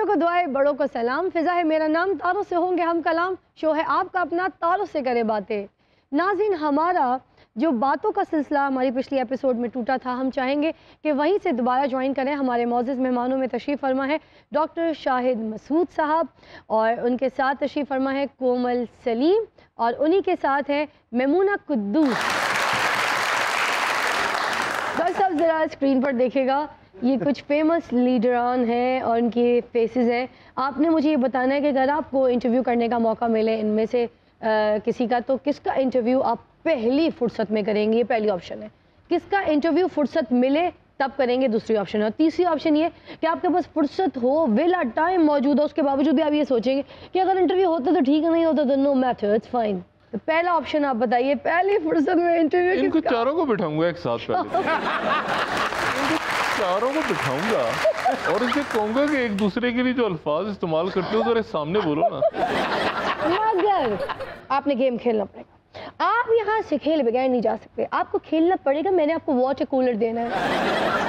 छोटों को दुआएं, बड़ों को सलाम। फिजा है मेरा नाम, तारों से होंगे हम कलाम। शो है आपका अपना, तारों से करे बातें। नाज़रीन, हमारा जो बातों का सिलसिला हमारी पिछली एपिसोड में टूटा था, हम चाहेंगे कि वहीं से दोबारा ज्वाइन करें। हमारे मौजूद मेहमानों में तशरीफ़ फरमा है डॉक्टर शाहिद मसूद साहब, और उनके साथ तशरीफ़ फरमा है कोमल सलीम, और उन्हीं के साथ है मेमूना कुद्दूस। डॉक्टर साहब ज़रा स्क्रीन पर देखेगा, ये कुछ फेमस लीडरान हैं और उनके फेसेस हैं। आपने मुझे ये बताना है कि अगर आपको इंटरव्यू करने का मौका मिले इनमें से किसी का, तो किसका इंटरव्यू आप पहली फुर्सत में करेंगे? ये पहली ऑप्शन है। किसका इंटरव्यू फुर्सत मिले तब करेंगे, दूसरी ऑप्शन है। और तीसरी ऑप्शन ये कि आपके पास फुर्सत हो, वेला टाइम मौजूद हो, उसके बावजूद भी आप ये सोचेंगे कि अगर इंटरव्यू होता तो ठीक है, नहीं होता तो नो मैटर, इट्स फाइन। तो पहला ऑप्शन आप बताइए, पहली फुर्सत में इंटरव्यू। इनको चारों को बिठाऊंगा एक साथ, पहले चारों को बिठाऊंगा और इनसे कहूंगा कि एक दूसरे के लिए जो अल्फाज इस्तेमाल करते हो जरा सामने बोलो ना। मगर आपने गेम खेलना पड़ेगा। आप यहाँ से खेल बगैर नहीं जा सकते, आपको खेलना पड़ेगा। मैंने आपको वाटर कूलर देना है।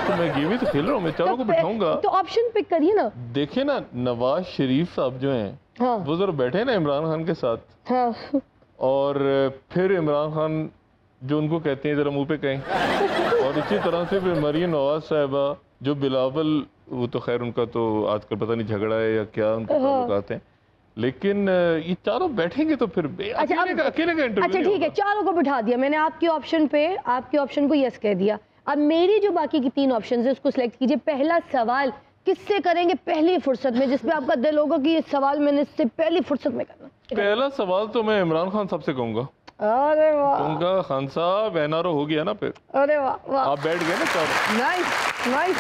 तो मैं गेम ही तो खेल रहा हूँ, मैं चारों को बिठाऊंगा। तो ऑप्शन पिक करिए ना। देखिए ना, नवाज शरीफ साहब जो हैं, हाँ। वो जरा बैठे ना इमरान खान के साथ। हाँ। और फिर इमरान खान जो उनको कहते हैं जरा मुंह पे कहें। और इसी तरह से फिर मरीम नवाज साहिबा, जो बिलावल, वो तो खैर उनका तो आजकल पता नहीं झगड़ा है या क्या उनके ताल्लुकात हैं, लेकिन ये चारों बैठेंगे तो फिर अकेले का इंटरव्यू। अच्छा ठीक है, चारों को बिठा दिया मैंने आपकी ऑप्शन पे, आपके ऑप्शन को यस कह दिया। अब मेरी जो बाकी की 3 ऑप्शन है उसको सिलेक्ट कीजिए। पहला सवाल किससे करेंगे पहली फुर्सत में, जिसपे आपका दिल होगा कि ये सवाल मैंने इससे पहली फुर्सत में करना। पहला सवाल तो मैं इमरान खान साहब से कहूंगा। अरे वाह, उनका खान साहब एनआरओ हो गया ना फिर। अरे वाह वाह, आप बैठ गए ना चारों। Nice nice.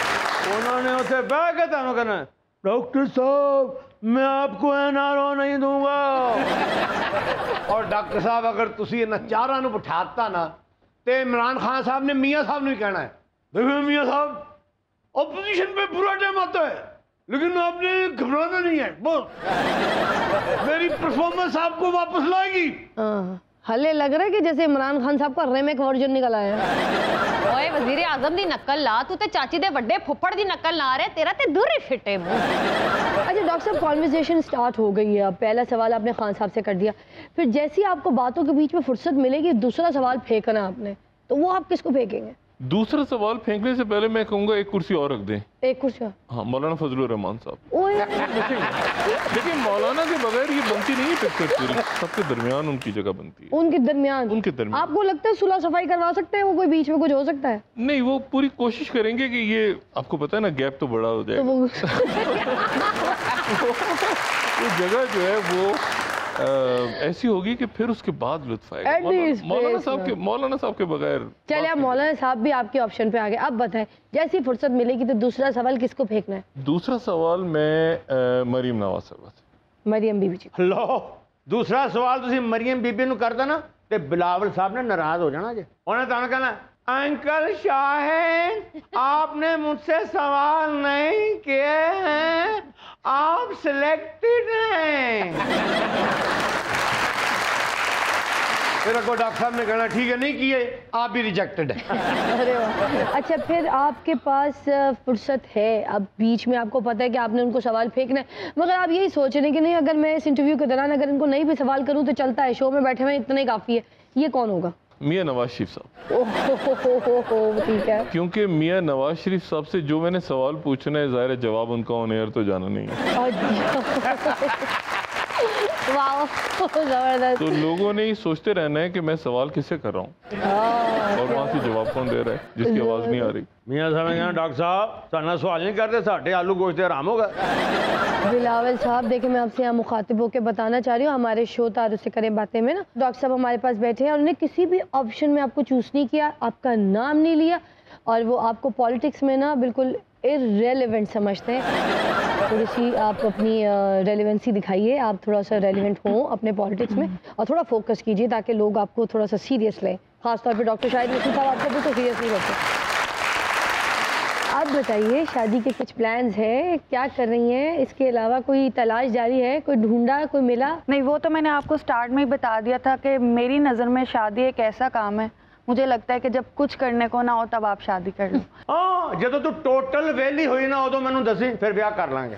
उन्होंने उसे बैठ के तानो करना, डॉक्टर साहब मैं आपको एनआरओ नहीं दूंगा। और डॉक्टर साहब अगर तुसी इन्हां चारां नूं बिठाता ना, ते इमरान खान साहब ने मियाँ साहब ने कहना है, देखो मियाँ साहब ऑपोजिशन पे बुरा टाइम आता है, लेकिन आपने घबराना नहीं है, बस मेरी परफॉर्मेंस आपको वापस लाएगी। हले लग रहा है कि जैसे इमरान खान साहब का रीमेक वर्जन निकल आया है। ओए वजीर आजम दी नकल ला, तू ते चाची दे बड़े फुफड़ दी नकल ला रहे, तेरा ते दूर ही फिटे मुंह। अच्छा डॉक्टर साहब, कॉन्वर्सेशन स्टार्ट हो गई है। अब पहला सवाल आपने खान साहब से कर दिया, फिर जैसे ही आपको बातों के बीच में फुर्सत मिलेगी दूसरा सवाल फेंकना आपने, तो वो आप किसको फेंकेंगे? दूसरा सवाल फेंकने से पहले मैं कहूंगा एक कुर्सी और रख दें। एक कुर्सी? हाँ, मौलाना फजलुर रहमान साहब। ओए देखिए मौलाना के बगैर ये बनती नहीं है पिक्चर पूरी, सबके दरमियान उनकी जगह बनती है। उनके दरमियान? उनके दरमियान। आपको लगता है सुलह सफाई करवा सकते हैं वो, कोई बीच में कुछ हो सकता है? नहीं, वो पूरी कोशिश करेंगे कि ये, आपको पता है ना, गैप तो बड़ा हो जाएगा। तो वो जगह जो है वो ऐसी होगी कि फिर उसके बाद लुत्फ आएगा। मौलाना साहब के बगैर। चलिए, अब मौलाना साहब भी आपके ऑप्शन पे आ गए। अब बताएं, जैसी फुर्सत मिलेगी तो दूसरा सवाल किसको फेंकना है? दूसरा सवाल मैं मरीम नवाज साहब से। मरियम बीबी जी। लो, दूसरा सवाल तुसी मरियम बीबी नूं कर देना ते बिलावल साहब ने नाराज हो जाना जे। उन्हें तां कहना, अंकल शाहिद आपने मुझसे सवाल नहीं किए हैं, आप सिलेक्टेड हैं। फिर अगर डॉक्टर साहब ने कहना ठीक है नहीं किए, आप भी रिजेक्टेड है। अरे वाह। अच्छा, फिर आपके पास फुर्सत है, अब बीच में आपको पता है कि आपने उनको सवाल फेंकना है, मगर आप यही सोच रहे हैं कि नहीं, अगर मैं इस इंटरव्यू के दौरान अगर इनको नहीं भी सवाल करूं तो चलता है, शो में बैठे हुए इतना ही काफ़ी है। ये कौन होगा? मियां नवाज शरीफ साहब। ओह ठीक है। क्योंकि मियां नवाज शरीफ साहब से जो मैंने सवाल पूछना है, जाहिर है जवाब उनका ऑन एयर तो जाना नहीं है। वाह, जबरदस्त। तो लोगों ने ही सोचते रहना है कि मैं सवाल किससे कर रहा हूँ और वहाँ से जवाब कौन दे रहा है जिसकी आवाज़ नहीं आ रही। मियां साहब ने कहा, डॉक्टर साहब साना सवाल नहीं करते, साढ़े आलू गोश्त आराम होगा। बिलावल साहब, देखिए मैं आपसे यहाँ मुखातिब होकर बताना चाह रही हूँ, हमारे शो तारों से करें बातें में ना, डॉक्टर साहब हमारे पास बैठे हैं और उन्होंने किसी भी ऑप्शन में आपको चूज नहीं किया, आपका नाम नहीं लिया, और वो आपको पॉलिटिक्स में ना बिल्कुल इररेलेवेंट समझते हैं। थोड़ी सी आप अपनी रेलेवेंसी दिखाइए, आप थोड़ा सा रेलिवेंट हो अपने पॉलिटिक्स में और थोड़ा फोकस कीजिए ताकि लोग आपको थोड़ा सा सीरियस लें। खासतौर पे डॉक्टर शाहिद मसूद साहब आपको बिल्कुल सीरियस नहीं करते। आप बताइए, शादी के कुछ प्लान्स हैं, क्या कर रही हैं? इसके अलावा कोई तलाश जारी है, कोई ढूंढा, कोई मिला? नहीं, वो तो मैंने आपको स्टार्ट में ही बता दिया था कि मेरी नज़र में शादी एक ऐसा काम है, मुझे लगता है कि जब कुछ करने को ना हो तब आप शादी कर लो। हाँ, ਜਦੋਂ तू टोटल वेली हुई ना उदो मैनू दसी, फिर ब्याह कर लांगे।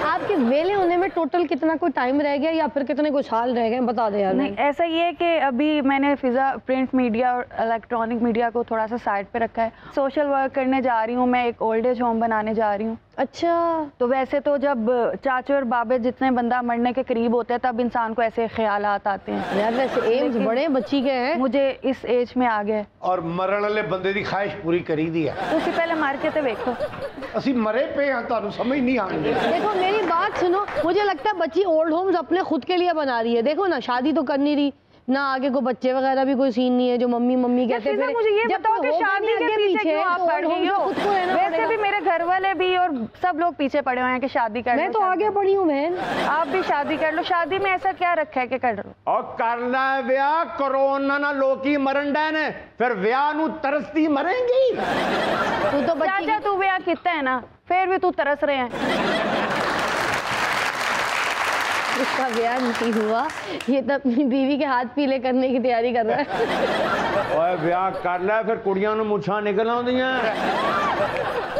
आपके वेले होने में टोटल कितना कोई टाइम रह गया या फिर कितने कोई साल रह गए, बता दे यार। नहीं, ऐसा ये है कि अभी मैंने फिजा प्रिंट मीडिया और इलेक्ट्रॉनिक मीडिया को थोड़ा सा साइड पे रखा है। सोशल वर्क करने जा रही हूँ, मैं एक ओल्ड एज होम बनाने जा रही हूँ। अच्छा, तो वैसे तो जब चाचे और बाबे जितने बंदा मरने के करीब होते हैं तब इंसान को ऐसे ख्यालात आते हैं। यार वैसे एम्स बड़े बच्ची के हैं। मुझे इस एज में आ गया और मरण वाले बंदे की ख्वाहिश पूरी करी दी है। तो उससे पहले मार के तो देखो। ਅਸੀਂ मरे पे हैं, ਤੁਹਾਨੂੰ समझ नहीं आने। देखो मेरी बात सुनो, मुझे लगता है बच्ची ओल्ड होम्स अपने खुद के लिए बना रही है। देखो ना, शादी तो कर नहीं रही ना, आगे को बच्चे वगैरह भी कोई सीन नहीं है जो मम्मी मम्मी कहते फिजा, फिर। मुझे ये जब बताओ कोई कि होगा शादी नहीं के आगे पीछे क्यों आप तो पड़ old रही homes हो? में खुद को रहना वैसे पड़ेगा। भी मेरे घर वाले भी और सब लोग पीछे पड़े हुए हैं कि शादी कर लो। मैं तो आगे पड़ी हूँ बहन। आप भी शादी कर लो। शादी में ऐसा क्या रखा है कि कर लो? और करना है ब्याह, कोरोना ना लोकी मरण डे ने, फिर ब्याह नू तरसती मरेंगी। तू तो बच्ची चाचा तू ब्याह कितना है ना, फिर भी तू तरस रहे हैं। उसका ब्याह नहीं हुआ, ये तो अपनी बीवी के हाथ पीले करने की तैयारी कर रहा है। ओए ब्याह कर ले, फिर कुड़ियां नू मुछां निकल आउंदियां।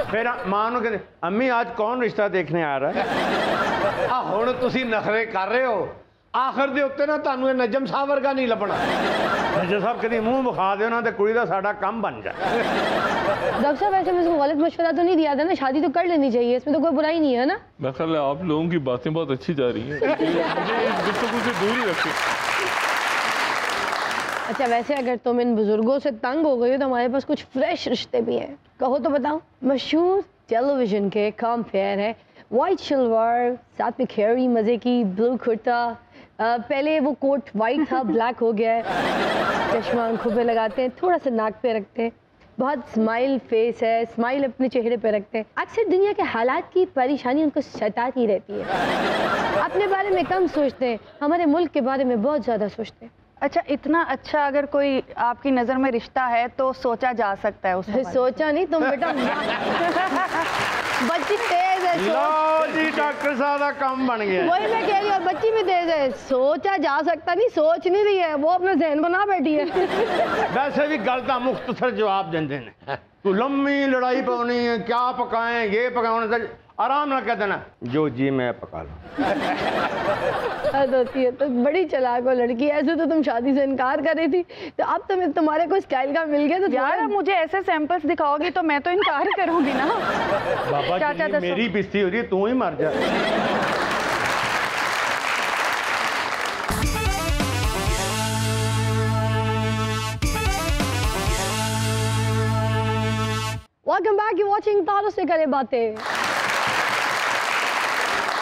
फिर मां नू कहंदे अम्मी आज कौन रिश्ता देखने आ रहा है। आ हुण तुसी नखरे कर रहे हो, आखिर दे उत्ते ना ਤੁਹਾਨੂੰ ਇਹ ਨਜਮ ਸਾਹਿਬ ਵਰਗਾ ਨਹੀਂ ਲੱਭਣਾ। ਨਜਮ ਸਾਹਿਬ ਕਦੀ ਮੂੰਹ ਵਿਖਾ ਦਿਓ ਨਾ ਤੇ ਕੁੜੀ ਦਾ ਸਾਡਾ ਕੰਮ ਬਣ ਜਾਏ। डॉक्टर साहब वैसे मैं इसको गलत मशवरा तो नहीं दिया था ना, शादी तो कर लेनी चाहिए, इसमें तो कोई बुराई नहीं है ना। मेरा ख्याल है आप लोगों की बातें बहुत अच्छी जा रही हैं। मुझे इस गुफ्तगू से दूर ही रखें। अच्छा वैसे अगर तुम इन बुजुर्गों से तंग हो गई हो तो हमारे पास कुछ फ्रेश रिश्ते भी हैं, कहो तो बताओ। मशहूर टेलीविजन के काम फेयर है, वाइट शलवार साथ में खेरी मज़े की ब्लू कुर्ता, पहले वो कोट वाइट था ब्लैक हो गया है, चश्मा आंखों पे लगाते हैं, थोड़ा सा नाक पे रखते हैं, बहुत स्माइल फेस है, स्माइल अपने चेहरे पे रखते हैं। अक्सर दुनिया के हालात की परेशानी उनको सताती रहती है, अपने बारे में कम सोचते हैं, हमारे मुल्क के बारे में बहुत ज़्यादा सोचते हैं। अच्छा, इतना अच्छा अगर कोई आपकी नजर में रिश्ता है तो सोचा जा सकता है उसको। सोचा नहीं तुम बेटा। बच्ची तेज है, लो जी डॉक्टर साहब का काम बन गया। वही मैं कह रही हूँ, बच्ची भी तेज है, सोचा जा सकता नहीं, सोच नहीं रही है, वो अपने जहन बना बैठी है। वैसे भी गल का मुख्तसर जवाब देंदे ने। तू लम्बी लड़ाई पानी है, क्या पकाएं ये पकाने, आराम ना कह देना जो जी मैं पका लूं। हद होती है, तो बड़ी चालाक हो लड़की। ऐसे तो तुम शादी से इनकार कर रही थी, तो अब तुम्हें तुम्हारे को स्टाइल का मिल गया तो यार अब मुझे ऐसे सैंपल्स दिखाओगी तो मैं तो इनकार करूंगी ना। बाबा चाचा जी दसो। मेरी बिस्ती हो रही है, तू ही मर जा। वेलकम बैक, यू वाचिंग तारों से करें बातें।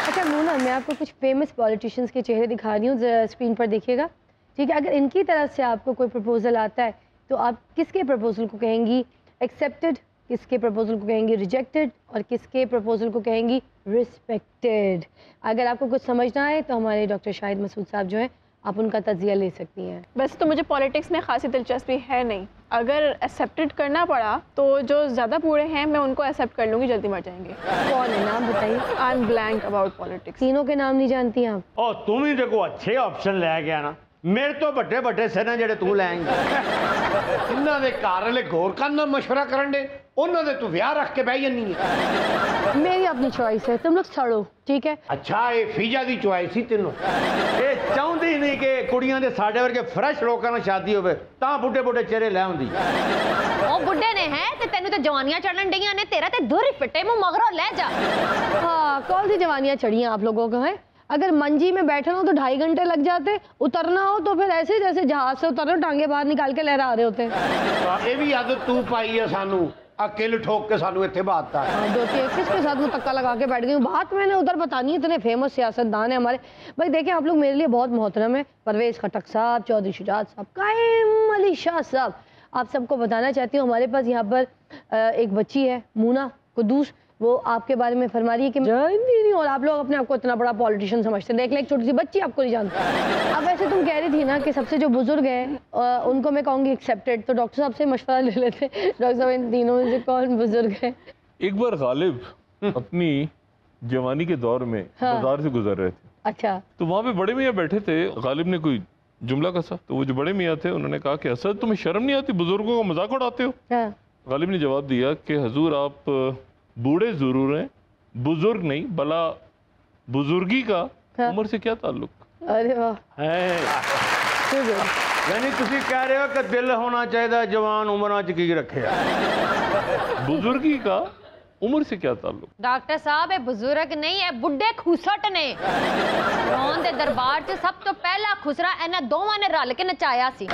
अच्छा मूना, मैं आपको कुछ फेमस पॉलिटिशियंस के चेहरे दिखा रही हूँ, जरा स्क्रीन पर देखिएगा, ठीक है। अगर इनकी तरफ से आपको कोई प्रपोजल आता है तो आप किसके प्रपोजल को कहेंगी एक्सेप्टेड, किसके प्रपोजल को कहेंगी रिजेक्टेड और किसके प्रपोजल को कहेंगी रिस्पेक्टेड। अगर आपको कुछ समझना है तो हमारे डॉक्टर शाहिद मसूद साहब जो हैं, आप उनका तजिया ले सकती हैं। वैसे तो मुझे पॉलिटिक्स में खासी दिलचस्पी है नहीं, अगर एक्सेप्टेड करना पड़ा तो जो ज़्यादा बूढ़े हैं मैं उनको एक्सेप्ट कर लूँगी, जल्दी मर जाएंगे। कौन है, नाम बताइए। I am blank about politics. तीनों के नाम नहीं जानती आप? ओ तुम ही देखो अच्छे ऑप्शन ले गया ना, मेरे तो बड़े बड़े से ना जेडे तू लैंगे। इन्हां दे घर वाले गौर करना मशवरा करन दे, उन्हां दे तू विआह रख के बह जन्नी है। मेरी अपनी चॉइस है, तुम लोग सड़ो, ठीक है। अच्छा ये फीजा दी चॉइस ही तेनों, ये चाहती नहीं कि कुड़ियां दे साडे वर्गे फ्रेश लोकां नाल शादी होवे, तां बुढ़े बुढ़े चेहरे ले आउंदी। ओ बुड्ढे ने है ते तेनू ते जवानियां चढ़न डईयां ने, तेरा ते दूर फिटे मुंह मगरों ले जा। हाँ, कौन सी जवानियाँ चढ़ी हैं आप लोगों को, है? अगर मंजी में बैठना हो तो 2.5 घंटे लग जाते, उतरना हो तो फिर ऐसे जैसे जहाज से उतर रहे हो, टांगे बाहर निकाल के लहरा रहे होते। ये भी आदत तू पाई है सानू, अकेले ठोक के सानू इत्थे बातता। हाँ, दो किसके साथ मैं तक्का लगा के बैठ गई हूँ, बात मैंने उधर बतानी है, इतने फेमस सियासतदान है हमारे। भाई देखिए, आप लोग मेरे लिए बहुत मोहतरम है, परवेज़ खटक साहब, चौधरी शुजात साहब, कायम अली शाह साहब। आप सबको बताना चाहती हूँ, हमारे पास यहाँ पर एक बच्ची है मूना कुद्दूस, वो आपके बारे में फरमा रही है कि जानती नहीं, और आप लोग अपने आप को इतना बड़ा पॉलिटिशियन समझते हैं। देख ले, एक छोटी सी बच्ची आपको नहीं जानती। अब वैसे तुम कह रही थी ना कि सबसे जो बुजुर्ग हैं उनको मैं कहूँगी एक्सेप्टेड, तो डॉक्टर साहब से मशवरा ले लेते। डॉक्टर साहब, इन तीनों में से कौन बुजुर्ग है? एक बार गालिब अपनी जवानी के दौर में हाँ। बाजार से गुजर रहे थे, अच्छा, तो वहाँ पे बड़े मियाँ बैठे थे। गालिब ने कोई जुमला कसा। तो वो जो बड़े मियाँ थे उन्होंने कहा कि असद तुम्हें शर्म नहीं आती, बुजुर्गों का मजाक उड़ाते हो। हाँ। गालिब ने जवाब दिया कि हुजूर आप बूढ़े जरूर हैं, बुजुर्ग नहीं, भला बुजुर्गी का हाँ। उम्र से क्या ताल्लुक। अरे वाह, यानी तुसी कह रहे हो कि दिल होना चाहिए जवान उम्र च की रखे। बुजुर्गी का उम्र से क्या ताल्लुक। डॉक्टर साहब ये बुजुर्ग नहीं है, बुढ़े खुसट ने रौन दे दरबार च सब तो पहला खुसरा इन्हां दोवां ने रल के नचाया सी।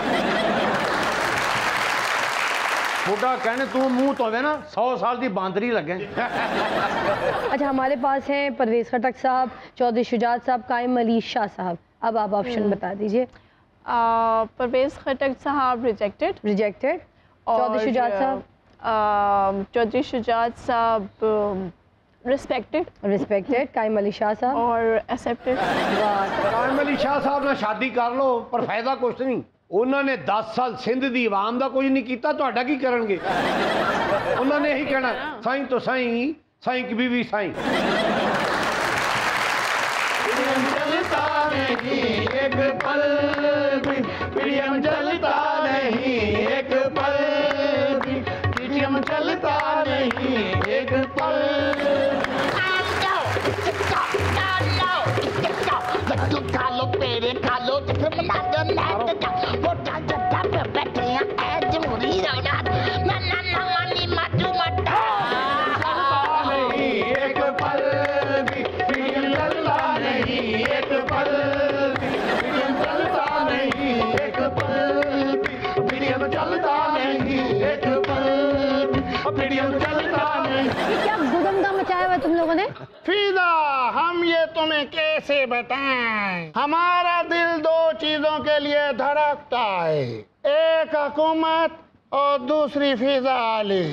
बुढ़ा कहने तू मुंह तो ना 100 साल की बांदरी लगे। अच्छा, हमारे पास हैं परवेज खटक साहब, चौधरी शुजात साहब, कायम अली शाह साहब। अब आप ऑप्शन बता दीजिए। परवेज खटक साहब रिजेक्टेड। रिजेक्टेड। चौधरी शुजात साहब। चौधरी शुजात साहब रिस्पेक्टेड। रिस्पेक्टेड। कायम अली शाह साहब। और एक्सेप्टेड। कायम अली शाह साहब ने शादी कर लो पर फायदा कुछ नहीं। उन्होंने 10 साल सिंध दी आवाम का कुछ नहीं किया, तो की करनगे। उन्होंने यही कहना साईं तो साईं, साईं की बीवी साईं। चलता नहीं एक पल भी, प्रियम चलता नहीं एक पल भी, प्रियम चलता नहीं एक पल। खालो पेड़े खालो मना दो नाट मोटा जट्टा पे बैठे हैं आज मुरी रौनक ना ना ना मानी माटू मटा नहीं एक पल भी, प्रियम चलता नहीं एक पल भी, प्रियम चलता नहीं एक पल भी, प्रियम चलता नहीं एक पल भी, प्रियम चलता नहीं। क्या गुदमगा मचाया हुआ तुम लोगों ने। फिदा हम ये तुम्हें कैसे बताएं, हमारा दिल दो चीजों के लिए धड़कता है, एक हुकूमत और दूसरी फिजा अली।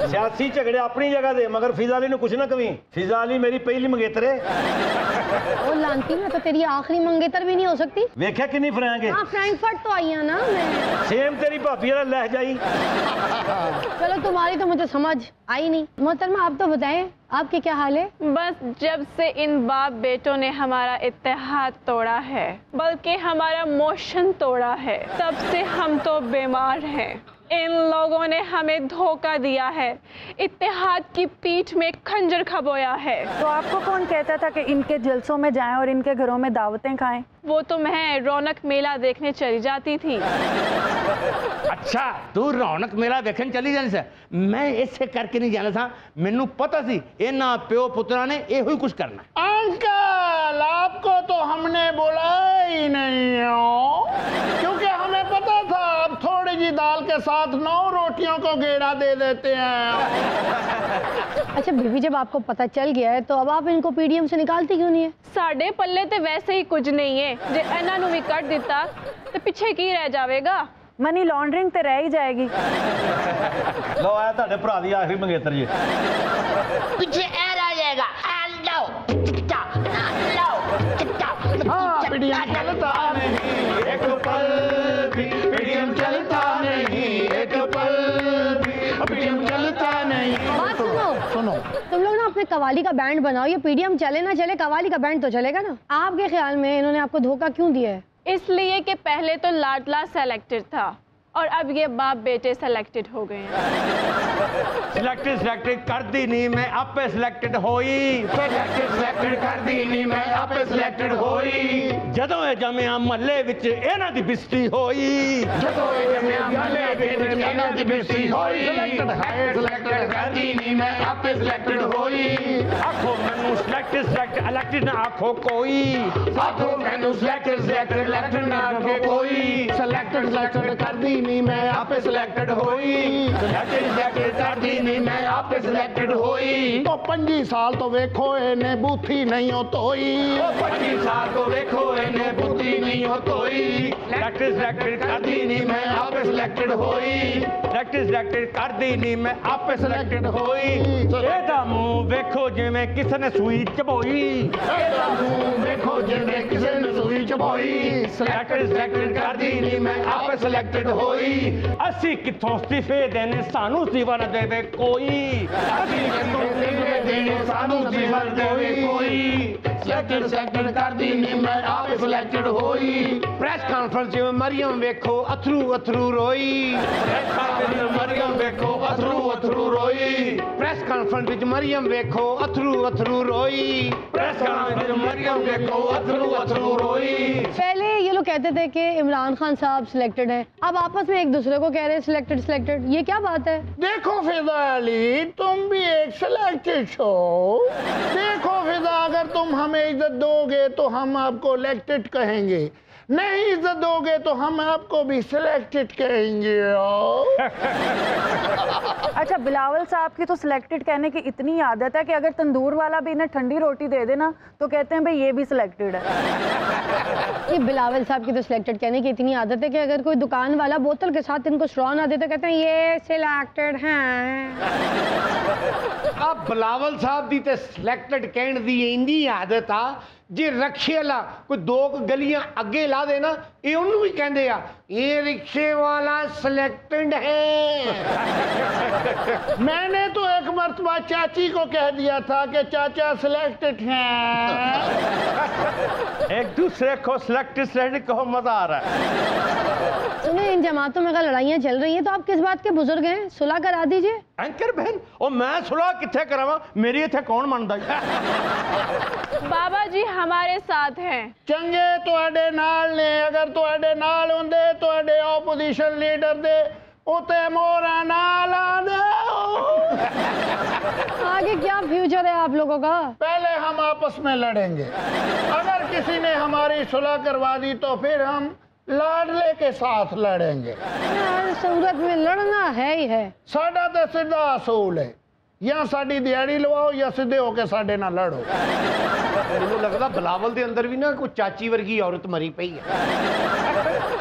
सियासी झगड़े अपनी जगह दे, मगर फिजा अली ने कुछ ना कमी। फिजा अली मेरी पहली मंगेतर है। वो लानती में तो तेरी आखिरी मंगेतर भी नहीं हो सकती। वेख्या कितनी फ्रैंक है। हाँ, फ्रैंकफर्ट तो आई है ना मैं। सेम तेरी भाभी वाला लह जाई। चलो तुम्हारी तो मुझे समझ आई नहीं। मोहतरमा आप तो बताएं, आपके क्या हाल है। बस जब से इन बाप बेटों ने हमारा इत्तेहाद तोड़ा है, बल्कि हमारा मोशन तोड़ा है, तब से हम तो बीमार हैं। इन लोगों ने हमें धोखा दिया है, इत्तेहाद की पीठ में खंजर खबोया है। तो आपको कौन कहता था कि इनके जलसों में जाएं और इनके घरों में दावतें खाएं। वो तो मैं रौनक मेला देखने चली जाती थी। अच्छा तू रौनक मेला देखने चली जाने से मैं इससे करके नहीं जाना था, मैनू पता सी इन्हां प्यो पुत्रा ने यही कुछ करना। अंकल आपको तो हमने बुलाया ही नहीं हो, क्योंकि हमें पता था आप थोड़ी जी दाल के साथ 9 रोटियों को गेड़ा दे देते हैं। अच्छा बीबी, जब आपको पता चल गया है तो अब आप इनको पीडीएम से निकालती क्यों नहीं है। साडे पल्ले ते वैसे ही कुछ नहीं है, जे इन्हां नूं भी कट दिता तो पीछे की रह जाएगा। मनी लॉन्ड्रिंग तो रह ही जाएगी। लो आया ਤੁਹਾਡੇ ਭਰਾ ਦੀ आखिरी मंगेतर जी। पीछे ए रह जाएगा। लो चिट्टा लो चिट्टा। हाँ पीडीएम चलता नहीं एक पल भी, पीडीएम चलता नहीं एक पल भी, पीडीएम चलता नहीं। बात सुनो, तुम लोग ना अपने कवाली का बैंड बनाओ। ये पीडीएम चले ना चले, कवाली का बैंड तो चलेगा ना। आपके ख्याल में इन्होंने आपको धोखा क्यों दिया है। इसलिए कि पहले तो लाडला सेलेक्टेड था और अब ये बाप बेटे सेलेक्टेड हो गए हैं। सिलेक्टेड कर दी नहीं मैं आपे सिलेक्टेड होई। सिलेक्टेड कर दी नहीं मैं आपे सिलेक्टेड होई। ਜਦੋਂ ਇਹ ਜਮਿਆ ਮਹੱਲੇ ਵਿੱਚ ਇਹਨਾਂ ਦੀ ਬਿਸਤੀ ਹੋਈ। ਜਦੋਂ ਇਹ ਜਮਿਆ ਮਹੱਲੇ ਵਿੱਚ ਇਹਨਾਂ ਦੀ ਬਿਸਤੀ ਹੋਈ। ਸਿਲੈਕਟਡ ਕਰ ਦੀ ਨਹੀਂ ਮੈਂ ਆਪੇ ਸਿਲੈਕਟਡ ਹੋਈ। ਆਖੋ ਮੈਨੂੰ ਸਿਲੈਕਟਡ ਇਲੈਕਟਡ ਨਾ ਆਖੋ ਕੋਈ। ਆਖੋ ਮੈਨੂੰ ਸਿਲੈਕਟਡ ਇਲੈਕਟਡ ਨਾ ਆਖੋ ਕੋਈ। ਸਿਲੈਕਟਡ ਕਰ ਦੀ नहीं मैं आपे सिलेक्टेड होई। सिलेक्टेड कर दी नहीं मैं आपे सिलेक्टेड होई। तो 25 साल तो वेखो इन्हें बूथी नहीं हो तोई। 25 साल तो वेखो इन्हें बुद्धि नहीं हो तोई। सिलेक्टेड कर दी नहीं मैं आपे सिलेक्टेड होई। सिलेक्टेड कर दी नहीं मैं आपे सिलेक्टेड होई। ਇਹਦਾ ਮੂੰਹ ਵੇਖੋ ਜਿਵੇਂ ਕਿਸੇ ਨੇ ਸੂਈ ਚਬੋਈ। ਇਹਦਾ ਮੂੰਹ ਵੇਖੋ ਜਿਵੇਂ ਕਿਸੇ ਨੇ ਸੂਈ ਚਬੋਈ। ਸਿਲੈਕਟਡ ਕਰ ਦੀ ਨਹੀਂ ਮੈਂ ਆਪੇ ਸਿਲੈਕਟਡ ਹੋਈ। ਅਸੀਂ ਕਿੱਥੋਂ ਅਸਤੀਫੇ ਦੇਣੇ ਸਾਨੂੰ ਅਸਤੀਫਾ ਨਾ ਦੇਵੇ ਕੋਈ। ਅਸੀਂ ਕਿੱਥੋਂ ਅਸਤੀਫੇ ਦੇਣੇ ਸਾਨੂੰ ਅਸਤੀਫਾ ਦੇਵੇ ਕੋਈ। सिलेक्टेड कर दी नी मैं आप सिलेक्टेड होई। प्रेस कॉन्फ्रेंस में मरियम वेखो अथरू अथरू रोई। प्रेस कॉन्फ्रेंस में मरियम वेखो अथरू अथरू रोई। प्रेस कॉन्फ्रेंस में मरियम वेखो अथरू अथरू रोई। प्रेस कॉन्फ्रेंस में मरियम वेखो अथरू अथरू रोई। पहले ये लोग कहते थे कि इमरान खान साहब सिलेक्टेड हैं, अब आपस में एक दूसरे को कह रहे हैं सिलेक्टेड सिलेक्टेड, ये क्या बात है? देखो फिजा अली, तुम भी एक सिलेक्टेड हो। देखो फिजा, अगर तुम हमें इज्जत दोगे तो हम आपको इलेक्टेड कहेंगे, नहीं इज्जत दोगे तो हम आपको भी सिलेक्टेड कहेंगे। अच्छा, बिलावल साहब की तो सिलेक्टेड कहने की इतनी आदत है कि अगर तंदूर वाला भी इन्हें ठंडी रोटी दे देना तो कहते हैं भाई ये भी सिलेक्टेड है। ये बिलावल साहब की तो सिलेक्टेड कहने की इतनी आदत है कि अगर कोई दुकान वाला बोतल के साथ इनको स्ट्रॉ ना दे तो कहते हैं ये सिलेक्टेड हैं। अब बिलावल साहब दी ते सिलेक्टेड कहने दी इंदी आदत आ, जे रक्शे वाला कोई दो गलियां अगे ला देना ये उन्होंने भी कहते आ ये रिक्शे वाला सिलेक्टेड है। मैंने तो एक मर्तबा चाची को कह दिया था कि चाचा सिलेक्टेड हैं। एक दूसरे को सिलेक्टेड कहो, मजा आ रहा है। सुनिए, इन जमातों में अगर लड़ाइयाँ चल रही हैं तो आप किस बात के बुजुर्ग हैं? सुलह करा दीजिए। एंकर बहन, और मैं सुलह किथे करावा, मेरी इथे कौन मानदा? बाबा जी हमारे साथ हैं। चंगे तुहाडे नाल ने, अगर तुहाडे नाल होंदे तुहाडे ऑपोजिशन लीडर दे उते मोरा नाल आंदे। आगे क्या फ्यूचर है आप लोगों का? पहले हम आपस में लड़ेंगे, अगर किसी ने हमारी सुलह करवा दी तो फिर हम लाडले के साथ लड़ेंगे। यार, सूरत में लड़ना है ही है। साडा तो सीधा असूल है, या साडी दिहाड़ी लवाओ या सीधे होके साडे नाल लड़ो। मैनू लगदा बिलावल दे अंदर भी ना कोई चाची वर्गी औरत मरी पई है।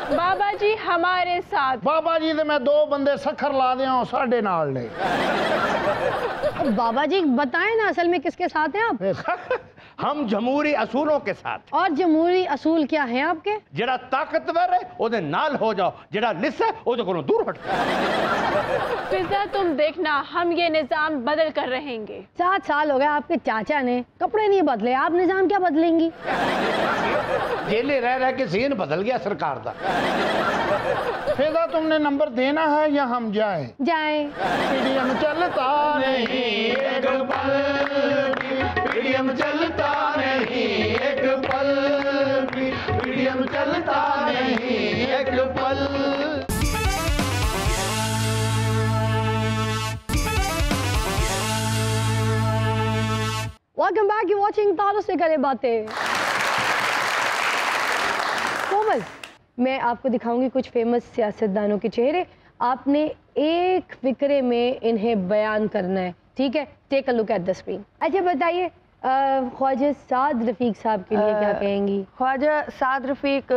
बाबा जी हमारे साथ। बाबा जी दे मैं दो बंदे सखर ला दिया साडे नाल ने। बाबा जी बताएं ना, असल में किसके साथ हैं आप? हम जमहूरी असूलों के साथ। और जमहूरी असूल क्या हैं आपके? जेड़ा ताकतवर है ओदे नाल हो जाओ, जेड़ा लिस है ओदे कोलों दूर हट। फिजा तुम देखना, हम ये निजाम बदल कर रहेंगे। 7 साल हो गए आपके चाचा ने कपड़े नहीं बदले, आप निजाम क्या बदलेंगी? जेले रह रह के ज़हन बदल गया सरकार दा। फिजा तुमने नंबर देना है या हम जाएं? जाएं। पीडीएम चलता नहीं एक पल भी, पीडीएम चलता नहीं एक पल भी, पीडीएम चलता नहीं एक पल। वेलकम बैक, यू वाचिंग तारों से करें बातें। कोमल, मैं आपको दिखाऊंगी कुछ फेमस सियासतदानों के चेहरे, आपने एक फिक्रे में इन्हें बयान करना है, ठीक है? Take a look at the screen. अच्छा बताइए, ख्वाजा साद रफीक साहब के लिए क्या कहेंगी? ख्वाजा साद रफीक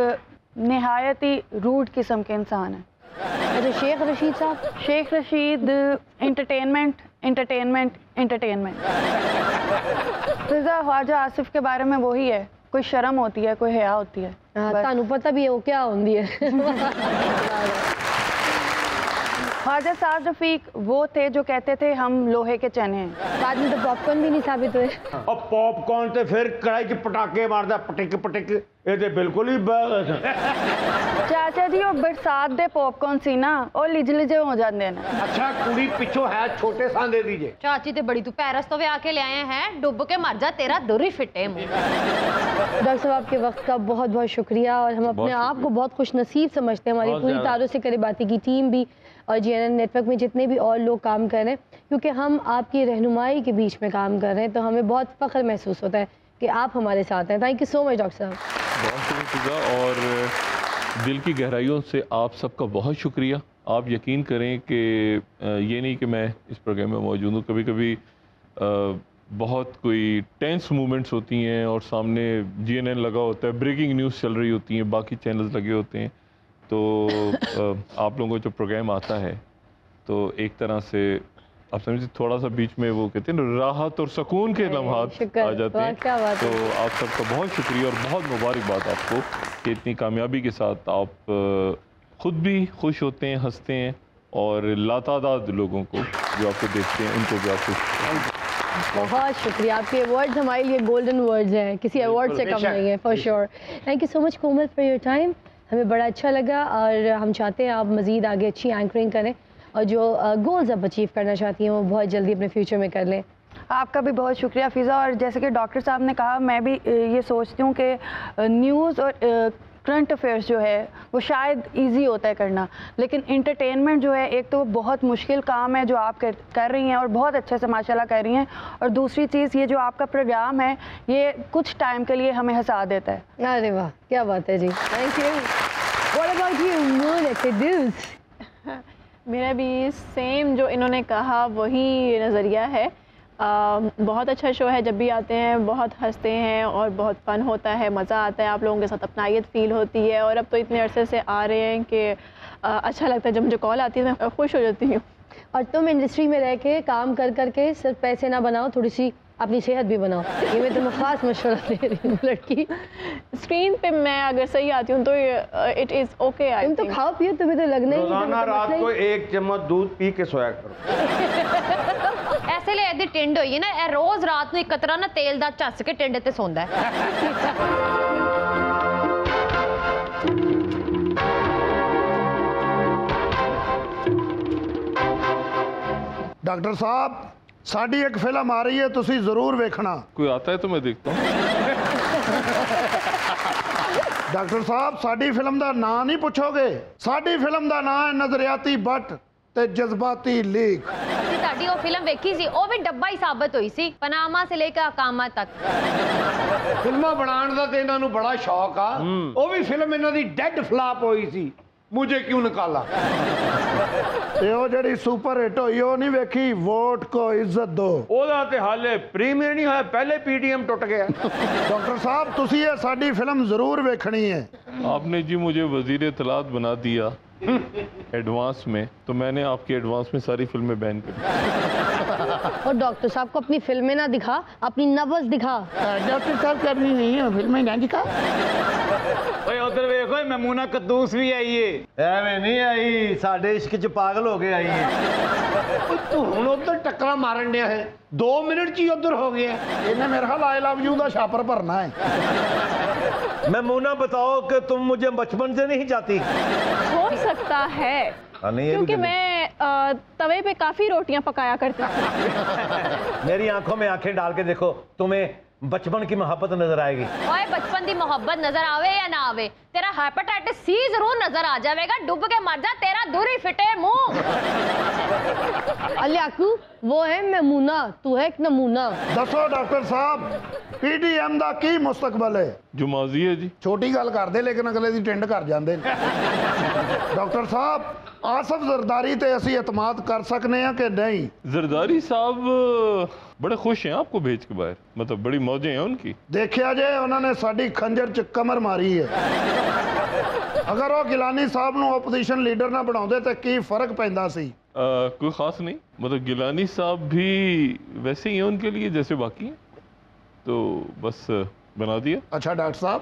नहायत ही रूड किस्म के इंसान है। अच्छा, शेख रशीद साहब? Sheikh Rasheed entertainment entertainment entertainment. फिजा ख्वाजा आसिफ के बारे में वही है, कोई शर्म होती है, कोई हया होती है। तानू पता भी है वो क्या होती है। ख्वाजा साद रफीक वो थे जो कहते थे हम लोहे के चने हैं। बाद में तो पॉपकॉर्न भी नहीं साबित हुए। और पॉपकॉर्न ते फिर कढ़ाई च पटाके मारदा पटिक पटिक, ये ते बिल्कुल ही चाचा जी, वो बरसात दे पॉपकॉर्न सी ना, और लिजे हो जाते हैं। अच्छा कुड़ी पिछो है छोटे सांदे दीजिए। चाची ते बड़ी तू पैरस तो वे आके ले आए हैं, डुब के मर जा, तेरा दुर ही फिटे मुंह। डॉक्टर साहब आपके वक्त का बहुत बहुत शुक्रिया, और हम अपने आप को बहुत खुश नसीब समझते हैं, हमारी पूरी तारों से करे बातें की टीम भी और GNN नेटवर्क में जितने भी और लोग काम कर रहे हैं, क्योंकि हम आपकी रहनुमाई के बीच में काम कर रहे हैं, तो हमें बहुत फ़ख्र महसूस होता है कि आप हमारे साथ हैं। Thank you so much doctor साहब। बहुत शुक्रिया, और दिल की गहराइयों से आप सबका बहुत शुक्रिया। आप यकीन करें कि ये नहीं कि मैं इस प्रोग्राम में मौजूद हूँ, कभी कभी बहुत कोई टेंस मूवमेंट्स होती हैं और सामने GNN लगा होता है, ब्रेकिंग न्यूज़ चल रही होती हैं, बाकी चैनल्स लगे होते हैं, तो आप लोगों को जो प्रोग्राम आता है तो एक तरह से आप समझिए थोड़ा सा बीच में वो कहते हैं ना राहत और सुकून के लम्हात आ जाते हैं। तो आप सबका बहुत शुक्रिया और बहुत मुबारकबाद आपको कि इतनी कामयाबी के साथ आप ख़ुद भी खुश होते हैं, हंसते हैं, और लातादाद लोगों को जो आपको देखते हैं उनको भी आप खुश बहुत शुक्रिया, आपके वर्ड्स हमारे लिए गोल्डन वर्ड्स हैं, किसी अवार्ड से कम नहीं है for sure. Thank you so much Komal for your time, हमें बड़ा अच्छा लगा और हम चाहते हैं आप मज़ीद आगे अच्छी एंकरिंग करें और जो गोल्स आप अचीव करना चाहती हैं वो बहुत जल्दी अपने फ्यूचर में कर लें। आपका भी बहुत शुक्रिया फ़िज़ा। और जैसे कि डॉक्टर साहब ने कहा, मैं भी ये सोचती हूँ कि न्यूज़ और करंट अफेयर्स जो है वो शायद इजी होता है करना, लेकिन इंटरटेनमेंट जो है एक तो वो बहुत मुश्किल काम है जो आप कर रही हैं और बहुत अच्छे से माशाल्लाह कर रही हैं, और दूसरी चीज़ ये जो आपका प्रोग्राम है ये कुछ टाइम के लिए हमें हंसा देता है। अरे वाह, क्या बात है जी, thank you. What about you Mona Firdous? मेरा भी सेम जो इन्होंने कहा वही नज़रिया है। बहुत अच्छा शो है, जब भी आते हैं बहुत हंसते हैं और बहुत फ़न होता है, मज़ा आता है, आप लोगों के साथ अपनायत फ़ील होती है। और अब तो इतने अरसे से आ रहे हैं कि अच्छा लगता है, जब मुझे कॉल आती है मैं खुश हो जाती हूँ। और तुम इंडस्ट्री में रह के काम कर करके सिर्फ पैसे ना बनाओ, थोड़ी सी अपनी सेहत भी बनाओ, ये मैं तुम्हें ख़ास मशवरा दे रही हूँ लड़की। स्क्रीन पे मैं अगर सही आती हूँ तो इट इज़ ओके। तुम तो खाओ पियो, तुम्हें तो लगना ही रोजाना रात को 1 चम्मच दूध पी के सोया करो। ऐसे ले एदी टिंड होई है ना, ए रोज रात ਨੂੰ ਇੱਕ ਕਤਰਾ ਨਾ ਤੇਲ ਦਾ ਝੱਸ ਕੇ ਟਿੰਡ ਤੇ ਸੌਂਦਾ ਹੈ। डॉक्टर साहब साड़ी एक फिल्म आ रही है, तुसी जरूर वेखना। कोई आता है तो मैं देखता हूँ। डॉक्टर साहब साड़ी फिल्म का नाम नहीं पूछोगे, साड़ी फिल्म का नाम है नजरियाती बट ते जज्बाती लीक। ਅਸੀਂ ਤੁਹਾਡੀ ਉਹ ਫਿਲਮ ਵੇਖੀ ਸੀ, ਉਹ ਵੀ ਡੱਬਾ ਹੀ ਸਾਬਤ ਹੋਈ ਸੀ, ਪਨਾਮਾ ਸੇ ਲੈ ਕੇ ਅਕਾਮਾ ਤੱਕ। ਫਿਲਮਾਂ ਬਣਾਉਣ ਦਾ ਤੇ ਇਹਨਾਂ ਨੂੰ ਬੜਾ ਸ਼ੌਕ ਆ, ਉਹ ਵੀ ਫਿਲਮ ਇਹਨਾਂ ਦੀ ਡੈਡ ਫਲਾਪ ਹੋਈ ਸੀ, मुझे क्यों निकाला। ਤੇ ਉਹ ਜਿਹੜੀ ਸੁਪਰ ਹਿੱਟ ਹੋਈ ਉਹ ਨਹੀਂ ਵੇਖੀ, ਵੋਟ ਕੋ ਇੱਜ਼ਤ ਦੋ। ਉਹਦਾ ਤੇ ਹਾਲੇ ਪ੍ਰੀਮੀਅਰ ਨਹੀਂ ਹੋਇਆ, ਪਹਿਲੇ पीटीएम टूट गया। डॉक्टर साहब तुसी ये साड़ी फिल्म जरूर वेखनी है। आपने जी मुझे वजीर इत्तलात बना दिया एडवांस में, तो मैंने आपकी एडवांस में सारी फिल्में बैन कर दी। और डॉक्टर साहब को अपनी फिल्में ना दिखा, अपनी नब्ज दिखा। डॉक्टर साहब करनी नहीं है फिल्में ना दिखा। ਓਏ ਉਧਰ ਵੇਖੋ ਮਮੂਨਾ ਕਦੂਸ ਵੀ ਆਈ ਏ। ਐਵੇਂ ਨਹੀਂ ਆਈ, ਸਾਡੇ ਇਸ਼ਕ 'ਚ ਪਾਗਲ ਹੋ ਕੇ ਆਈ ਏ। ਤੂੰ ਹੁਣ ਉਧਰ ਟੱਕਰਾਂ ਮਾਰਨ ਡਿਆ ਹੈ, 2 ਮਿੰਟ 'ਚ ਹੀ ਉਧਰ ਹੋ ਗਿਆ। इन्हें मेरे ख्याल आई लव यू का छापर भरना है। ममूना बताओ कि तुम मुझे बचपन से नहीं चाहती? हो सकता है, क्योंकि मैं तवे पे काफ़ी रोटियां पकाया करती थी। मेरी आंखों में आंखें डाल के देखो, तुम्हें बचपन की मोहब्बत नजर आएगी। ओए बचपन दी मोहब्बत नजर आवे या ना आवे, तेरा हेपेटाइटिस सी जरूर नजर आ जाएगा, डूब के मर जा, तेरा दूर ही फिटे मुंह। अलियाकू वो है मेमूना, तू है एक नमूना। दसो डॉक्टर साहब पीटीएम ਦਾ ਕੀ ਮੁਸਤਕਬਲ ਹੈ? जो माजी है जी, ਛੋਟੀ ਗੱਲ ਕਰਦੇ ਲੇਕਿਨ ਅਗਲੇ ਦੀ ਟਿੰਡ ਕਰ ਜਾਂਦੇ ਨੇ। ਡਾਕਟਰ ਸਾਹਿਬ ਆਸਫ ਜ਼ਰਦਾਰੀ ਤੇ ਅਸੀਂ ਇਤਮਾਦ ਕਰ ਸਕਨੇ ਆ ਕਿ ਨਹੀਂ? जरदारी साहब बड़े खुश हैं आपको भेज के बाहर, मतलब बड़ी मौजें हैं उनकी। ਦੇਖਿਆ ਜੇ ਉਹਨਾਂ ਨੇ ਸਾਡੀ ਖੰਜਰ 'ਚ ਕਮਰ ਮਾਰੀ ਹੈ। ਅਗਰ ਉਹ ਗਿਲਾਨੀ ਸਾਹਿਬ ਨੂੰ ਆਪੋਜੀਸ਼ਨ ਲੀਡਰ ਨਾ ਬਣਾਉਂਦੇ ਤਾਂ ਕੀ ਫਰਕ ਪੈਂਦਾ ਸੀ? कोई ख़ास नहीं, मतलब गिलानी साहब भी वैसे ही हैं उनके लिए जैसे बाकी हैं, तो बस बना दिया। ਅੱਛਾ ਡਾਕਟਰ ਸਾਹਿਬ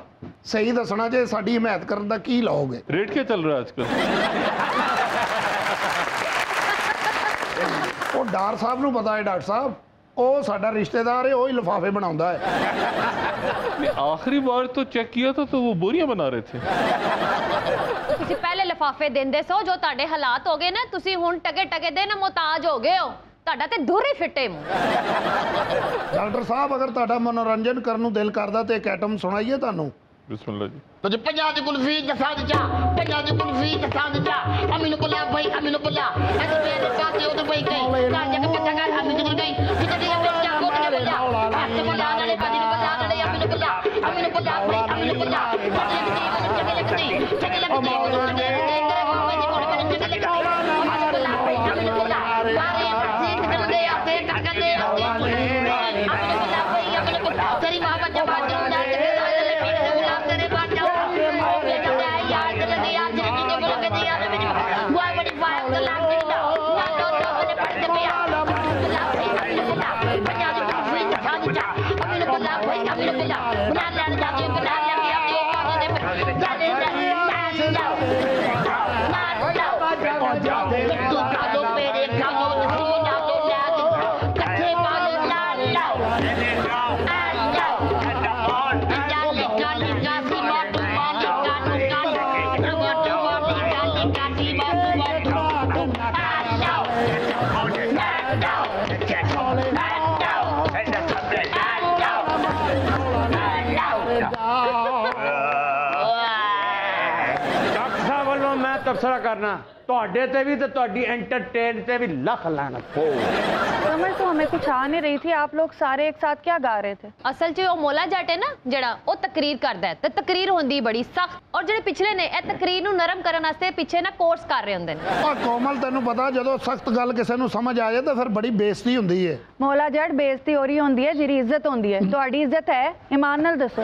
ਸਹੀ ਦੱਸਣਾ ਜੇ ਸਾਡੀ ਹਮਾਇਤ ਕਰਨ ਦਾ ਕੀ ਲਾਓਗੇ? रेट क्या चल रहा है आजकल? ਉਹ ਡਾਰ ਸਾਹਿਬ ਨੂੰ ਪਤਾ ਹੈ ਡਾਕਟਰ ਸਾਹਿਬ, ਉਹ ਸਾਡਾ ਰਿਸ਼ਤੇਦਾਰ ਹੈ, ਉਹ ਹੀ ਲਿਫਾਫੇ ਬਣਾਉਂਦਾ ਹੈ। नहीं, आखिरी बार तो चेक किया था तो वो बोरियां बना रहे थे। ਤੁਸੀਂ ਪਹਿਲੇ ਲਿਫਾਫੇ ਦਿੰਦੇ ਸੋ, ਜੋ ਤੁਹਾਡੇ ਹਾਲਾਤ ਹੋ ਗਏ ਨਾ, ਤੁਸੀਂ ਹੁਣ ਟਕੇ ਟਕੇ ਦੇ ਨਾ ਮੁਹਤਾਜ ਹੋ ਗਏ ਹੋ, ਤੁਹਾਡਾ ਤੇ ਦੂਰ ਹੀ ਫਿੱਟੇ ਮੂੰਹ। ਡਾਕਟਰ ਸਾਹਿਬ ਅਗਰ ਤੁਹਾਡਾ ਮਨੋਰੰਜਨ ਕਰਨ ਨੂੰ ਦਿਲ ਕਰਦਾ ਤੇ ਇੱਕ ਐਟਮ ਸੁਣਾਈਏ ਤੁਹਾਨੂੰ। बिस्मिल्लाह जी। तुझे पंजाब दी कुल्फी दसां दी चा, पंजाब दी कुल्फी दसां दी चा, अमीन बुला भाई अमीन बुला, अज मेरे पास उधर भाई गई, का जग पता कर अमीन उधर गई, किधर दी बच्चा को ने बुला, हाथ बुला ले बाजी बुला ले अमीन बुला भाई अमीन बुला, चले लगती चले लगती तेरे बाबा जी कोल मैंने चले लगती, बुला भाई अमीन बुला, सारे सीट मिल गए आते कर गए, अमीन बुला भाई अमीन बुला, तेरी मां बच्चा बाजी बुला के डॉक्टर साहब वालों मैं तबसरा करना ਤੁਹਾਡੇ ਤੇ ਵੀ ਤੇ ਤੁਹਾਡੀ एंटरटेन ਤੇ भी लख लानत हो। समझ तो हमें कुछ आ नहीं रही थी, आप लोग सारे एक साथ क्या गा रहे थे? ਅਸਲ 'ਚ ਉਹ ਮੌਲਾ ਜੱਟ ਹੈ ਨਾ ਜਿਹੜਾ ਉਹ ਤਕਰੀਰ ਕਰਦਾ ਹੈ ਤੇ ਤਕਰੀਰ ਹੁੰਦੀ ਬੜੀ ਸਖਤ ਔਰ ਜਿਹੜੇ ਪਿਛਲੇ ਨੇ ਇਹ ਤਕਰੀਰ ਨੂੰ ਨਰਮ ਕਰਨ ਵਾਸਤੇ ਪਿੱਛੇ ਨਾ ਕੋਰਸ ਕਰ ਰਹੇ ਹੁੰਦੇ ਨੇ। और कोमल तेनू पता ਜਦੋਂ ਸਖਤ ਗੱਲ ਕਿਸੇ ਨੂੰ ਸਮਝ ਆ ਜਾਏ ਤਾਂ ਫਿਰ ਬੜੀ ਬੇਇੱਜ਼ਤੀ ਹੁੰਦੀ ਹੈ। ਮੌਲਾ ਜੱਟ ਬੇਇੱਜ਼ਤੀ ਹੋ ਰਹੀ ਹੁੰਦੀ ਹੈ ਜਿਹੜੀ ਇੱਜ਼ਤ ਹੁੰਦੀ ਹੈ। ਤੁਹਾਡੀ ਇੱਜ਼ਤ ਹੈ ਇਮਾਨ ਨਾਲ ਦੱਸੋ।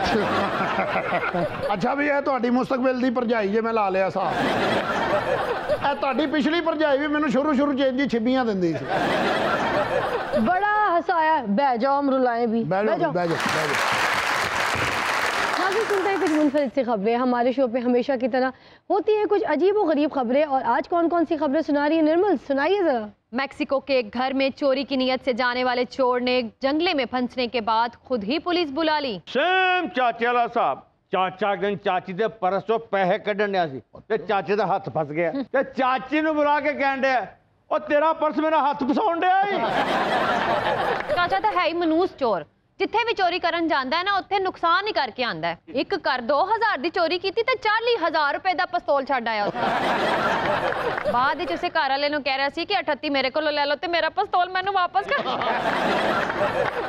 ਅੱਛਾ ਵੀ ਇਹ ਤੁਹਾਡੀ ਮੁਸਤਕਬਲ ਦੀ ਭਰਜਾਈ ਜੇ ਮੈਂ ਲਾ ਲਿਆ ਸਾਹ। ਇਹ ਤੁਹਾਡੀ ਪਿਛਲੀ ਭਰਜਾਈ ਵੀ ਮੈਨੂੰ ਸ਼ੁਰੂ ਚ ਇੰਜੀ ਛਿੱਬੀਆਂ ਦਿੰਦੀ ਸੀ। बड़ा हंसाया। बह जाओ हम रुलाएं भी। बैठ जाओ बैठ जाओ बैठ जाओ। नाज़रीन सुनते हैं कुछ मुनफरिद सी खबरें। हमारे शो पे हमेशा की तरह होती है कुछ अजीब व गरीब खबरें और आज कौन कौन सी खबरें सुना रही है निर्मल, सुनाइए जरा। मैक्सिको के एक घर में चोरी की नीयत से जाने वाले चोर ने जंगले में फंसने के बाद खुद ही पुलिस बुला ली। सेम चाचे वाला साहब ਚਾਚਾ ਦਿਨ ਚਾਚੀ ਦੇ ਪਰਸ ਚੋਂ ਪੈਸੇ ਕੱਢਣ ਡਿਆ ਸੀ ਤੇ ਚਾਚੇ ਦਾ ਹੱਥ ਫਸ ਗਿਆ ਤੇ ਚਾਚੀ ਨੂੰ ਬੁਲਾ ਕੇ ਕਹਿਣ ਡਿਆ ਉਹ ਤੇਰਾ ਪਰਸ ਮੇਰਾ ਹੱਥ ਫਸਾਉਣ ਡਿਆ ਈ। ਚਾਚਾ ਤਾਂ ਹੈ ਹੀ ਮਨੂਸ ਚੋਰ, ਜਿੱਥੇ ਵੀ ਚੋਰੀ ਕਰਨ ਜਾਂਦਾ ਹੈ ਨਾ ਉੱਥੇ ਨੁਕਸਾਨ ਹੀ ਕਰਕੇ ਆਂਦਾ ਹੈ। ਇੱਕ ਘਰ 2000 ਦੀ ਚੋਰੀ ਕੀਤੀ ਤੇ 40000 ਰੁਪਏ ਦਾ ਪਿਸਤੌਲ ਛੱਡ ਆਇਆ ਉੱਥੇ। ਬਾਅਦ ਵਿੱਚ ਉਸੇ ਘਰ ਵਾਲੇ ਨੂੰ ਕਹਿ ਰਿਹਾ ਸੀ ਕਿ 38 ਮੇਰੇ ਕੋਲੋਂ ਲੈ ਲਓ ਤੇ ਮੇਰਾ ਪਿਸਤੌਲ ਮੈਨੂੰ ਵਾਪਸ ਕਰ।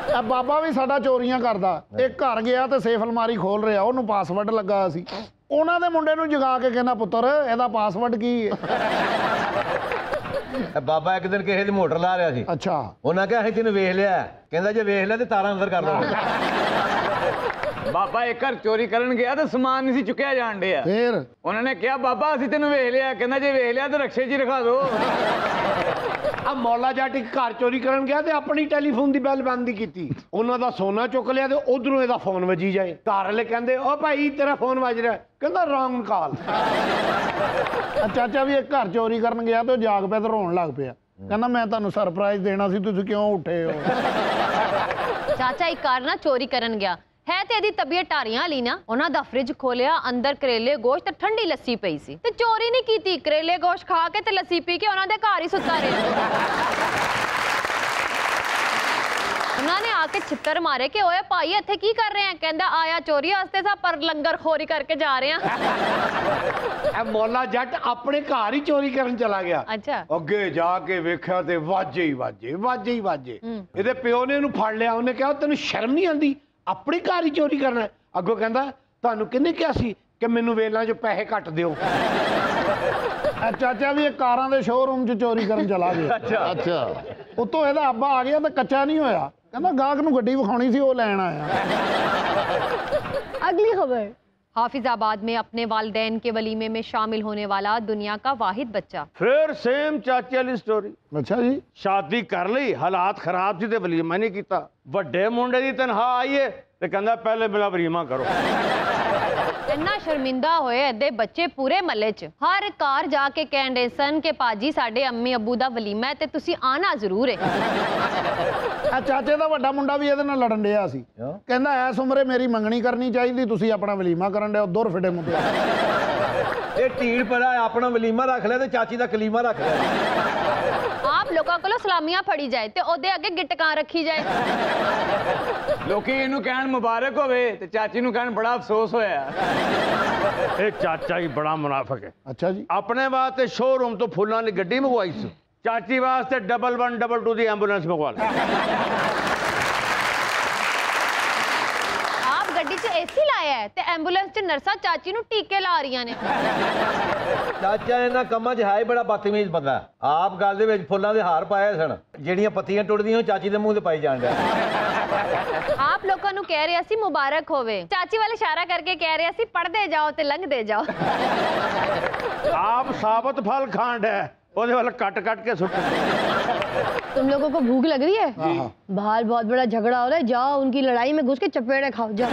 ਇਹ ਬਾਬਾ ਵੀ ਸਾਡਾ ਚੋਰੀਆਂ ਕਰਦਾ। ਇੱਕ ਘਰ ਗਿਆ ਤੇ ਸੇਫ ਅਲਮਾਰੀ ਖੋਲ ਰਿਹਾ, ਉਹਨੂੰ ਪਾਸਵਰਡ ਲੱਗਾ ਸੀ। ਉਹਨਾਂ ਦੇ ਮੁੰਡੇ ਨੂੰ ਜਗਾ ਕੇ ਕਹਿੰਦਾ ਪੁੱਤਰ ਇਹਦਾ ਪਾਸਵਰਡ ਕੀ ਹੈ। ਬਾਬਾ ਇੱਕ ਦਿਨ ਕਿਸੇ ਦੀ ਮੋਟਰ ਲਾ ਰਿਹਾ ਸੀ। ਅੱਛਾ ਉਹਨਾਂ ਕਿਹਾ ਅਸੀਂ ਤੈਨੂੰ ਵੇਖ ਲਿਆ, ਕਹਿੰਦਾ ਜੇ ਵੇਖ ਲਿਆ ਤੇ ਤਾਰਾਂ ਅੰਦਰ ਕਰ ਲਓ। ਬਾਬਾ ਇੱਕ ਘਰ ਚੋਰੀ ਕਰਨ ਗਿਆ ਤੇ ਸਮਾਨ ਨਹੀਂ ਸੀ ਚੁੱਕਿਆ ਜਾਣ ਡਿਆ। ਫੇਰ ਉਹਨਾਂ ਨੇ ਕਿਹਾ ਬਾਬਾ ਅਸੀਂ ਤੈਨੂੰ ਵੇਖ ਲਿਆ, ਕਹਿੰਦਾ ਜੇ ਵੇਖ ਲਿਆ ਤੇ ਰਕਸ਼ੇ 'ਚ ਹੀ ਰਖਾ ਦਿਓ। ਆ ਮੌਲਾ ਜੱਟ ਇੱਕ ਘਰ ਚੋਰੀ ਕਰਨ ਗਿਆ ਤੇ ਆਪਣੀ ਟੈਲੀਫੋਨ ਦੀ ਬੈਲ ਬੰਦ ਕੀਤੀ। ਉਹਨਾਂ ਦਾ ਸੋਨਾ ਚੁੱਕ ਲਿਆ ਤੇ ਉਧਰੋਂ ਇਹਦਾ ਫੋਨ ਵੱਜੀ ਜਾਏ। ਘਰ ਵਾਲੇ ਕਹਿੰਦੇ ਓ ਭਾਈ ਤੇਰਾ ਫੋਨ ਵੱਜ ਰਿਹਾ, ਕਹਿੰਦਾ ਰੌਂਗ ਕਾਲ। ਚਾਚਾ ਵੀ ਇੱਕ ਘਰ ਚੋਰੀ ਕਰਨ ਗਿਆ ਤੇ ਉਹ ਜਾਗ ਪਿਆ ਤੇ ਰੋਣ ਲੱਗ ਪਿਆ। ਕਹਿੰਦਾ ਮੈਂ ਤੁਹਾਨੂੰ ਸਰਪ੍ਰਾਈਜ਼ ਦੇਣਾ ਸੀ, ਤੁਸੀਂ ਕਿਉਂ ਉੱਠੇ ਹੋ। ਚਾਚਾ ਇੱਕ ਘਰ ਨਾ ਚੋਰੀ ਕਰਨ ਗਿਆ ਹੈ ਤੇ ਇਹਦੀ ਤਬੀਅਤ ਢਾਰੀਆਂ ਵਾਲੀ ਨਾ। ਉਹਨਾਂ ਦਾ ਫ੍ਰਿਜ ਖੋਲਿਆ, ਅੰਦਰ ਕਰੇਲੇ ਗੋਸ਼ਤ ਤੇ ਠੰਡੀ ਲੱਸੀ ਪਈ ਸੀ ਤੇ ਚੋਰੀ ਨਹੀਂ ਕੀਤੀ। ਕਰੇਲੇ ਗੋਸ਼ਤ ਖਾ ਕੇ ਤੇ ਲੱਸੀ ਪੀ ਕੇ ਉਹਨਾਂ ਦੇ ਘਰ ਹੀ ਸੁੱਤਾ ਰਿਹਾ। ਉਹਨਾਂ ਨੇ ਆ ਕੇ ਛਿੱਤਰ ਮਾਰੇ ਕਿ ਓਏ ਭਾਈ ਇੱਥੇ ਕੀ ਕਰ ਰਹੇ ਆ। ਕਹਿੰਦਾ ਆਇਆ ਚੋਰੀ ਵਾਸਤੇ ਸਾ ਪਰ ਲੰਗਰ ਖੋਰੀ ਕਰਕੇ ਜਾ ਰਹੇ ਆ। ਇਹ ਮੌਲਾ ਜੱਟ ਆਪਣੇ ਘਰ ਹੀ ਚੋਰੀ ਕਰਨ ਚਲਾ ਗਿਆ। ਅੱਛਾ ਅੱਗੇ ਜਾ ਕੇ ਵੇਖਿਆ ਤੇ ਵਾਜੇ ਹੀ ਵਾਜੇ ਵਾਜੇ ਹੀ ਵਾਜੇ। ਇਹਦੇ ਪਿਓ ਨੇ ਇਹਨੂੰ ਫੜ ਲਿਆ। ਉਹਨੇ ਕਿਹਾ ਤੈਨੂੰ ਸ਼ਰਮ ਨਹੀਂ ਆਉਂਦੀ ਆਪਣੇ ਘਰ ਹੀ ਚੋਰੀ ਕਰਨਾ। ਅੱਗੋਂ ਕਹਿੰਦਾ ਤੁਹਾਨੂੰ ਕਿਹਨੇ ਕਿਹਾ ਸੀ ਕਿ ਮੈਨੂੰ ਵੇਲਾਂ 'ਚ ਪੈਸੇ ਘੱਟ ਦਿਓ। ਚਾਚਾ ਵੀ ਇਹ ਕਾਰਾਂ ਦੇ ਸ਼ੋਰੂਮ 'ਚ ਚੋਰੀ ਕਰਨ ਚਲਾ ਗਿਆ। ਅੱਛਾ ਉਤੋਂ ਇਹਦਾ ਅੱਬਾ ਆ ਗਿਆ ਤੇ ਕੱਚਾ ਨਹੀਂ ਹੋਇਆ। ਕਹਿੰਦਾ ਗਾਹਕ ਨੂੰ ਗੱਡੀ ਵਿਖਾਉਣੀ ਸੀ, ਉਹ ਲੈਣ ਆਇਆ। अगली खबर। हाफिजाबाद में अपने वालिदैन के वलीमे में शामिल होने वाला दुनिया का वाहिद बच्चा। फिर सेम चाचे वाली स्टोरी। अच्छा जी शादी कर ली, हालात खराब सी ते वलीमा नहीं कीता। ਵੱਡੇ ਮੁੰਡੇ ਦੀ ਤਨਖਾਹ ਆਈ ਏ ਤੇ ਕਹਿੰਦਾ ਪਹਿਲੇ ਮੇਰਾ ਵਲੀਮਾ ਕਰੋ। ਇੰਨਾ ਸ਼ਰਮਿੰਦਾ ਹੋਏ ਇਹਦੇ ਬੱਚੇ ਪੂਰੇ ਮੱਲੇ 'ਚ ਹਰ ਘਰ ਜਾ ਕੇ ਕਹਿੰਦੇ ਸਨ ਕਿ ਪਾਜੀ ਸਾਡੇ ਅੰਮੀ ਅੱਬੂ ਦਾ ਵਲੀਮਾ ਹੈ ਤੇ ਤੁਸੀਂ ਆਣਾ ਜ਼ਰੂਰ ਹੈ। ਆ ਚਾਚੇ ਦਾ ਵੱਡਾ ਮੁੰਡਾ ਵੀ ਇਹਦੇ ਨਾਲ ਲੜਨ ਡਿਆ ਸੀ। ਕਹਿੰਦਾ ਐਸ ਉਮਰੇ ਮੇਰੀ ਮੰਗਣੀ ਕਰਨੀ ਚਾਹੀਦੀ, ਤੁਸੀਂ ਆਪਣਾ ਵਲੀਮਾ ਕਰਨ ਡਿਆ। ਦੁਰ ਫਿੱਟੇ ਮੁੰਡੇ ਇਹ ਢੀੜ ਪਰਾ ਆਪਣਾ ਵਲੀਮਾ ਰੱਖ ਲਿਆ ਤੇ ਚਾਚੀ ਦਾ ਕਲੀਮਾ ਰੱਖ ਲਿਆ। ਆਪ ਲੋਕਾਂ ਕੋਲੋਂ ਸਲਾਮੀਆਂ ਫੜੀ ਜਾਏ ਤੇ ਉਹਦੇ ਅੱਗੇ ਗਿਟਕਾਂ ਰੱਖੀ ਜਾਏ। ਲੋਕੀ ਇਹਨੂੰ ਕਹਿਣ ਮੁਬਾਰਕ ਹੋਵੇ ਤੇ ਚਾਚੀ ਨੂੰ ਕਹਿਣ ਬੜਾ ਅਫਸੋਸ ਹੋਇਆ। ਇਹ ਚਾਚਾ ਹੀ ਬੜਾ ਮੁਨਾਫਕ ਹੈ। ਅੱਛਾ ਜੀ ਆਪਣੇ ਵਾਸਤੇ ਸ਼ੋਰੂਮ ਤੋਂ ਫੁੱਲਾਂ ਦੀ ਗੱਡੀ ਮੰਗਵਾਈ ਸੀ, ਚਾਚੀ ਵਾਸਤੇ 1122 ਦੀ ਐਂਬੂਲੈਂਸ ਮੰਗਵਾ ਲਈ। ਆਪ ਗੱਡੀ 'ਚ ਏਸੀ ਲਾਇਆ ਹੈ ਤੇ ਐਂਬੂਲੈਂਸ 'ਚ ਨਰਸਾਂ ਚਾਚੀ ਨੂੰ ਟੀਕੇ ਲਾ ਰਹੀਆਂ ਨੇ। ਚਾਚਾ ਇਹਨਾਂ ਕੰਮਾਂ 'ਚ ਹੈ ਹੀ ਬੜਾ ਬਦਤਮੀਜ਼ ਬੰਦਾ। ਆਪ ਗੱਲ ਦੇ ਵਿੱਚ ਫੁੱਲਾਂ ਦੇ ਹਾਰ ਪਾਏ ਸਨ, ਜਿਹੜੀਆਂ ਪੱਤੀਆਂ ਟੁੱਟਦੀਆਂ ਉਹ ਚਾਚੀ ਦੇ ਮੂੰਹ ਤੇ ਪਾਈ ਜਾਣ ਡਿਆ। ਆਪ ਲੋਕਾਂ ਨੂੰ ਕਹਿ ਰਿਹਾ ਸੀ ਮੁਬਾਰਕ ਹੋਵੇ, ਚਾਚੀ ਵਾਲੇ ਇਸ਼ਾਰਾ ਕਰਕੇ ਕਹਿ ਰਿਹਾ ਸੀ ਪੜਦੇ ਜਾਓ ਤੇ ਲੰਘਦੇ ਜਾਓ। ਆਪ ਸਾਬਤ फल खांड है, ਉਹਦੇ ਵੱਲ ਕੱਟ ਕੱਟ ਕੇ ਸੁੱਟ। तुम लोगों को भूख लग रही है? बाहर बहुत बड़ा झगड़ा हो रहा है, जाओ उनकी लड़ाई में घुस के चपेड़े खाओ जाओ।